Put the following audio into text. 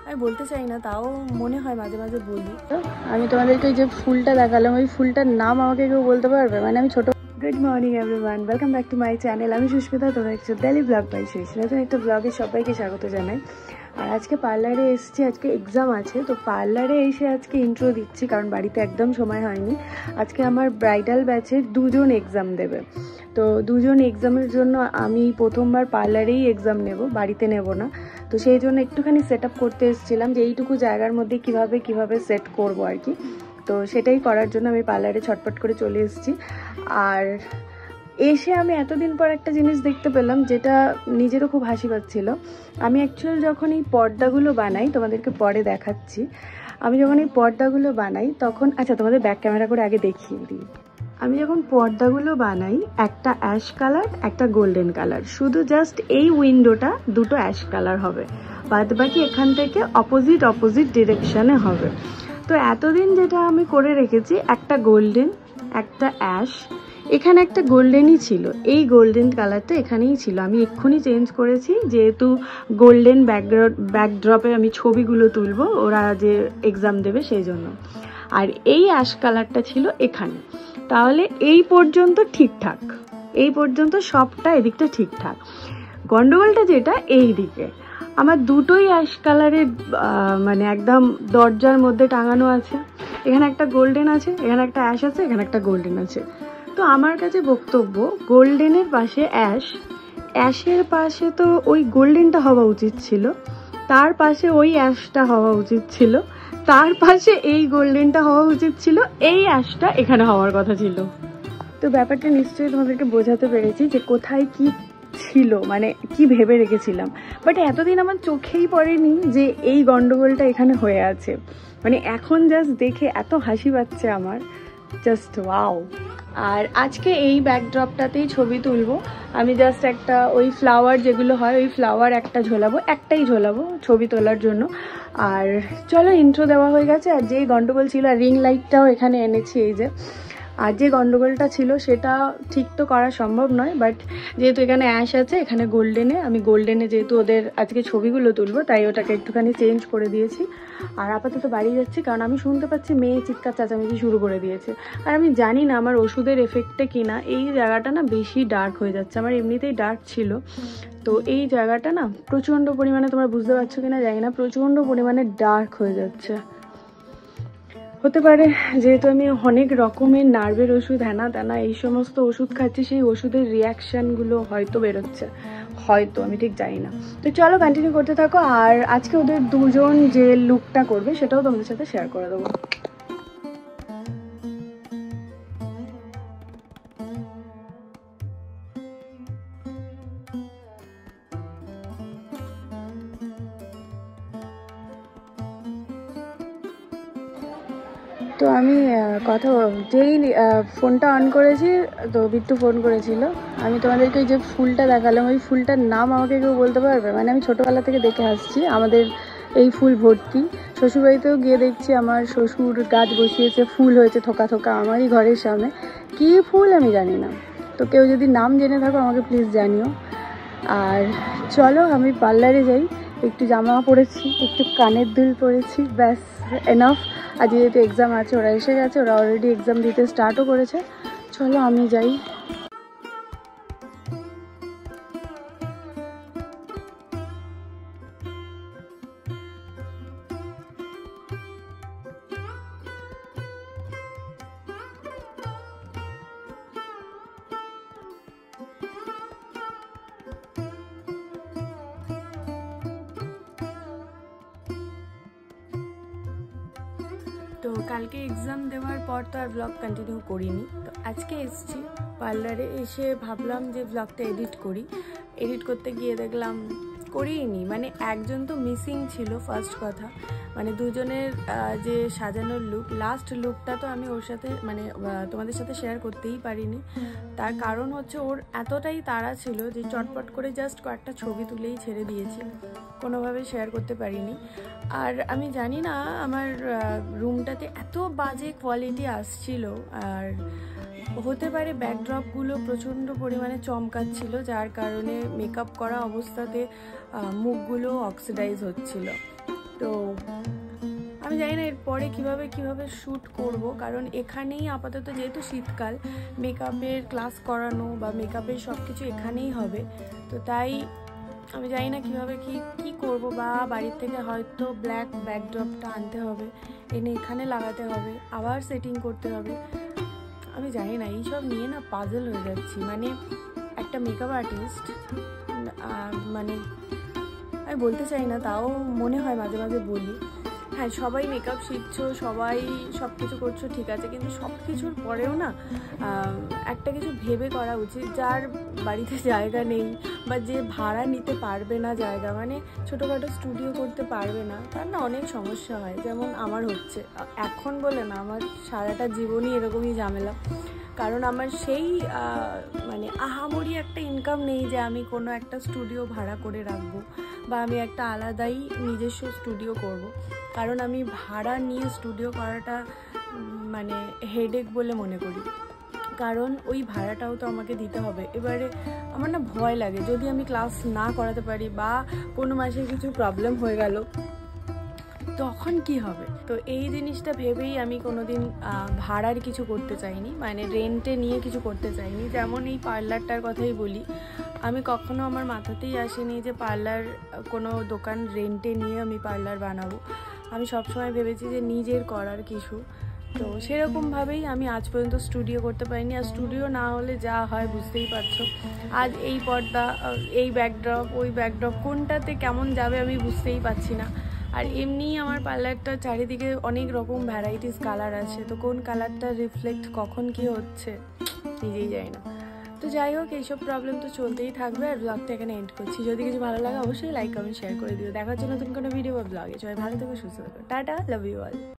আমি বলতে চাই না, তাও মনে হয় মাঝে মাঝে বলি। আমি তোমাদেরকে যে ফুলটা দেখালাম, ওই ফুলটার নাম আমাকে কেউ বলতে পারবে? মানে আমি ছোট। Good morning everyone, welcome back to my channel. আমি সুস্মিতা, তোমরা দেখছো ডেলি ব্লগ বাই সুস্মিতা। নতুন একটা ব্লগে সবাইকে স্বাগত জানাই। আর আজকে পার্লারে এসেছি, আজকে এক্সাম আছে, তো পার্লারে এসে আজকে ইন্ট্রো দিচ্ছি, কারণ বাড়িতে একদম সময় হয়নি। আজকে আমার ব্রাইডাল ব্যাচের 2 জন এক্সাম দেবে, তো 2 জন এক্সামের জন্য আমি প্রথমবার পার্লারেই এক্সাম নেব, বাড়িতে নেব না। তো সেই জন্য একটুখানি সেট আপ করতে এসেছিলাম যে এইটুকু জায়গার মধ্যে কিভাবে সেট করব আর কি। তো সেটাই করার জন্য আমি পার্লারে ছটপট করে চলে এসেছি। আর এসে আমি এতদিন পর একটা জিনিস দেখতে পেলাম, যেটা নিজেরও খুব হাসি পাচ্ছিল। আমি অ্যাকচুয়াল যখন এই পর্দাগুলো বানাই, তোমাদেরকে পরে দেখাচ্ছি, আমি যখন এই পর্দাগুলো বানাই তখন, আচ্ছা তোমাদের ব্যাক ক্যামেরা করে আগে দেখিয়ে দিই। আমি যখন পর্দাগুলো বানাই, একটা অ্যাশ কালার, একটা গোল্ডেন কালার, শুধু জাস্ট এই উইন্ডোটা দুটো অ্যাশ কালার হবে, বাদ বাকি এখান থেকে অপোজিট ডিরেকশানে হবে। তো এতদিন যেটা আমি করে রেখেছি, একটা গোল্ডেন, একটা অ্যাশ, এখানে একটা গোল্ডেনই ছিল, এই গোল্ডেন কালারটা এখানেই ছিল। আমি এক্ষুনি চেঞ্জ করেছি, যেহেতু গোল্ডেন ব্যাকড্রপে আমি ছবিগুলো তুলবো ওরা যে এক্সাম দেবে সেই জন্য। আর এই অ্যাশ কালারটা ছিল এখানে। তাহলে এই পর্যন্ত ঠিকঠাক, এই পর্যন্ত সবটা এদিকটা ঠিকঠাক। গন্ডগোলটা যেটা এই দিকে, আমার দুটোই অ্যাশ কালারের মানে একদম দরজার মধ্যে টাঙানো আছে। এখানে একটা গোল্ডেন আছে, এখানে একটা অ্যাশ আছে, এখানে একটা গোল্ডেন আছে। তো আমার কাছে বক্তব্য, গোল্ডেনের পাশে অ্যাশ, অ্যাশের পাশে তো ওই গোল্ডেনটা হওয়া উচিত ছিল, তার পাশে ওই অ্যাশটা হওয়া উচিত ছিল, তার পাশে এই গোল্ডেনটা হওয়া উচিত ছিল, এই অ্যাশটা এখানে হওয়ার কথা ছিল। তো ব্যাপারটা নিশ্চয়ই তোমাদেরকে বোঝাতে পেরেছি যে কোথায় কি ছিল, মানে কি ভেবে রেখেছিলাম। বাট এতদিন আমার চোখেই পড়েনি যে এই গন্ডগোলটা এখানে হয়ে আছে। মানে এখন জাস্ট দেখে এত হাসি পাচ্ছে আমার, জাস্ট ওয়াও। আর আজকে এই ব্যাকড্রপটাতেই ছবি তুলবো আমি। জাস্ট একটা ওই ফ্লাওয়ার যেগুলো হয়, ওই ফ্লাওয়ার একটা ঝোলাবো, একটাই ঝোলাবো ছবি তোলার জন্য। আর চলো, ইন্ট্রো দেওয়া হয়ে গেছে। আর যেই গন্ডগোল ছিল, আর রিং লাইটটাও এখানে এনেছি এই যে। আর যে গন্ডগোলটা ছিল সেটা ঠিক তো করা সম্ভব নয়, বাট যেহেতু এখানে অ্যাশ আছে, এখানে গোল্ডেনে, আমি গোল্ডেনে যেহেতু ওদের আজকে ছবিগুলো তুলবো, তাই ওটাকে একটুখানি চেঞ্জ করে দিয়েছি। আর আপাতত বাড়ি যাচ্ছি, কারণ আমি শুনতে পাচ্ছি মেয়ে চিৎকার চেঁচামেচি শুরু করে দিয়েছে। আর আমি জানি না আমার ওষুধের এফেক্টে কিনা এই জায়গাটা না বেশি ডার্ক হয়ে যাচ্ছে। আমার এমনিতেই ডার্ক ছিল, তো এই জায়গাটা না প্রচণ্ড পরিমাণে, তোমরা বুঝতে পারছো কিনা জানি না, প্রচণ্ড পরিমাণে ডার্ক হয়ে যাচ্ছে। হতে পারে যেহেতু আমি অনেক রকমের নার্ভের ওষুধ, হ্যানা তেনা এই সমস্ত ওষুধ খাচ্ছি, সেই ওষুধের রিয়াকশানগুলো হয়তো বেরোচ্ছে, হয়তো, আমি ঠিক জানি না। তো চলো কন্টিনিউ করতে থাকো। আর আজকে ওদের 2 জন যে লুকটা করবে সেটাও তোমাদের সাথে শেয়ার করে দেবো। তো আমি যেই ফোনটা অন করেছি, তো বিট্টু ফোন করেছিল। আমি তোমাদেরকে যে ফুলটা দেখালাম, ওই ফুলটার নাম আমাকে কেউ বলতে পারবে? মানে আমি ছোটোবেলা থেকে দেখে আসছি, আমাদের এই ফুল ভর্তি। শ্বশুরবাড়িতেও গিয়ে দেখছি আমার শ্বশুর গাছ বসিয়েছে, ফুল হয়েছে থোকা থোকা আমারই ঘরের সামনে। কী ফুল আমি জানি না, তো কেউ যদি নাম জেনে থাকো আমাকে প্লিজ জানিও। আর চলো আমি পার্লারে যাই। একটু জামা পরেছি, একটু কানের দুল পরেছি, ব্যাস এনাফ। আজ যেহেতু এক্সাম আছে, ওরা এসে গেছে, ওরা অলরেডি এক্সাম দিতে স্টার্টও করেছে। চলো আমি যাই। তো কালকে এক্সাম দেওয়ার পর তো আর ব্লগ কন্টিনিউ করিনি। তো আজকে এসেছি পার্লারে, এসে ভাবলাম যে ব্লগটা এডিট করি। এডিট করতে গিয়ে দেখলাম করিনি, মানে একজন তো মিসিং ছিল ফার্স্ট কথা। মানে 2 জনের যে সাজানোর লুক, লাস্ট লুকটা তো আমি ওর সাথে মানে তোমাদের সাথে শেয়ার করতেই পারিনি। তার কারণ হচ্ছে ওর এতটাই তাড়া ছিল যে চটপট করে জাস্ট কয়েকটা ছবি তুলেই ছেড়ে দিয়েছি, কোনোভাবে শেয়ার করতে পারিনি। আর আমি জানি না আমার রুমটাতে এত বাজে কোয়ালিটি আসছিল, আর হতে পারে ব্যাকড্রপগুলো প্রচণ্ড পরিমাণে চমকাচ্ছিল, যার কারণে মেকআপ করা অবস্থাতে মুখগুলো অক্সিডাইজ হচ্ছিল। তো আমি জানি না এরপরে কিভাবে শ্যুট করব, কারণ এখানেই আপাতত যেহেতু শীতকাল মেকআপের ক্লাস করানো বা মেকআপের সব কিছু এখানেই হবে। তো তাই আমি জানি না কিভাবে কি করব, বা বাড়ির থেকে হয়তো ব্ল্যাক ব্যাকড্রপটা আনতে হবে, এনে এখানে লাগাতে হবে, আবার সেটিং করতে হবে। আমি জানি না, এইসব নিয়ে না পাজল হয়ে যাচ্ছি। মানে একটা মেকআপ আর্টিস্ট, মানে আমি বলতে চাই না, তাও মনে হয় মাঝে মাঝে বলি, হ্যাঁ সবাই মেকআপ শিখছো, সবাই সব কিছু করছো, ঠিক আছে, কিন্তু সব কিছুর পরেও না একটা কিছু ভেবে করা উচিত। যার বাড়িতে জায়গা নেই বা যে ভাড়া নিতে পারবে না জায়গা, মানে ছোটোখাটো স্টুডিও করতে পারবে না, তার না অনেক সমস্যা হয়। যেমন আমার হচ্ছে এখন বলে না, আমার সারাটা জীবনই এরকমই ঝামেলা। কারণ আমার সেই মানে আহামরি একটা ইনকাম নেই যে আমি কোনো একটা স্টুডিও ভাড়া করে রাখবো বা আমি একটা আলাদাই নিজস্ব স্টুডিও করব। কারণ আমি ভাড়া নিয়ে স্টুডিও করাটা মানে হেডেক বলে মনে করি, কারণ ওই ভাড়াটাও তো আমাকে দিতে হবে। এবারে আমার না ভয় লাগে, যদি আমি ক্লাস না করাতে পারি বা কোনো মাসে কিছু প্রবলেম হয়ে গেল তখন কি হবে। তো এই জিনিসটা ভেবেই আমি কোনোদিন ভাড়ার কিছু করতে চাইনি, মানে রেন্টে নিয়ে কিছু করতে চাইনি। যেমন এই পার্লারটার কথাই বলি, আমি কখনো আমার মাথাতেই আসেনি যে পার্লার কোনো দোকান রেন্টে নিয়ে আমি পার্লার বানাবো। আমি সবসময় ভেবেছি যে নিজের করার কিছু। তো সেরকমভাবেই আমি আজ পর্যন্ত স্টুডিও করতে পারিনি। আর স্টুডিও না হলে যা হয় বুঝতেই পারছো, আজ এই পর্দা, এই ব্যাকড্রপ, ওই ব্যাকড্রপ, কোনটাতে কেমন যাবে আমি বুঝতেই পারছি না। আর এমনিই আমার পার্লারটা চারিদিকে অনেক রকম ভ্যারাইটিস কালার আছে, তো কোন কালারটা রিফ্লেক্ট কখন কি হচ্ছে নিজেই জানি না। তো যাই হোক, এইসব প্রবলেম তো চলতেই থাকবে। আর ব্লগটা এখানে এন্ড করছি। যদি কিছু ভালো লাগে অবশ্যই লাইক কমেন্ট শেয়ার করে দিও। দেখার জন্য নতুন কোনো ভিডিও বা ব্লগে। সবাই ভালো থেকো, সুস্থ থেকো, টাটা, লাভ ইউ অল।